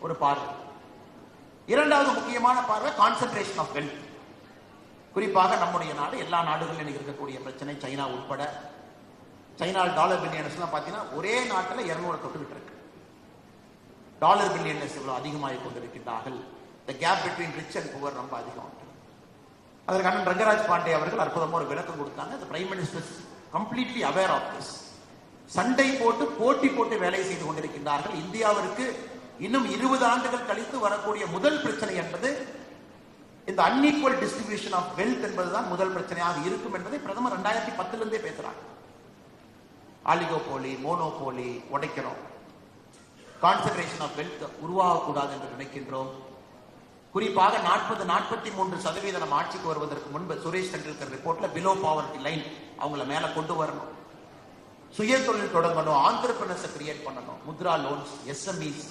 ஒரு பார்வை. இரண்டாவது முக்கியமான பார்வை கான்சென்ட்ரேஷன் ஆஃப் வெல்த். குறிப்பாக நம்முடைய நாடு, எல்லா நாடுகளிலும் இருக்கக்கூடிய பிரச்சனை, சைனா உட்பட. சைனா டாலர் பில்லியனர்ஸ் எல்லாம் பார்த்தீங்கன்னா ஒரே நாட்டில் 200 தொட்டு விட்டு இருக்கு. டாலர் பில்லியனர்ஸ் இவ்வளவு அதிகமாக கொண்டிருக்கின்றார்கள். the gap between rich and poor ரொம்ப அதிகம். அதற்கு அண்ணன் ரங்கராஜ் பாண்டே அவர்கள் அற்புதமாக ஒரு விளக்கம் கொடுத்தாங்க. the prime minister is completely aware of this. சண்டை போட்டு போட்டி போட்டு வேலை செய்து கொண்டிருக்கின்றார்கள். இந்தியாவிற்கு இன்னும் 20 ஆண்டுகள் கழித்து வரக்கூடிய முதல் பிரச்சனை என்பது இந்த அன்இக்குவல் டிஸ்ட்ரிபியூஷன் ஆஃப் வெல்த் என்பதுதான் முதல் பிரச்சனையாக இருக்கும் என்பதை பிரதமர் 2010 இருந்தே பேசுறாங்க. ஆலிகோபோலி, மோனோபோலி உடைக்கிறோம், கான்சென்ட்ரேஷன் ஆஃப் வெல்த் உருவாகக்கூடாது என்று நினைக்கின்றோம். குறிப்பாக 43% நம்ம ஆட்சிக்கு வருவதற்கு முன்பு சுரேஷ் டெண்டுல்கர் ரிப்போர்ட்ல பிலோ பாவர்ட்டி லைன் அவங்கள மேல கொண்டு வரணும், சுய தொழில் தொடங்கணும், ஆண்டர்பிரினர்ஸ் கிரியேட் பண்ணணும், முத்ரா லோன்ஸ், எஸ்எம்இஸ்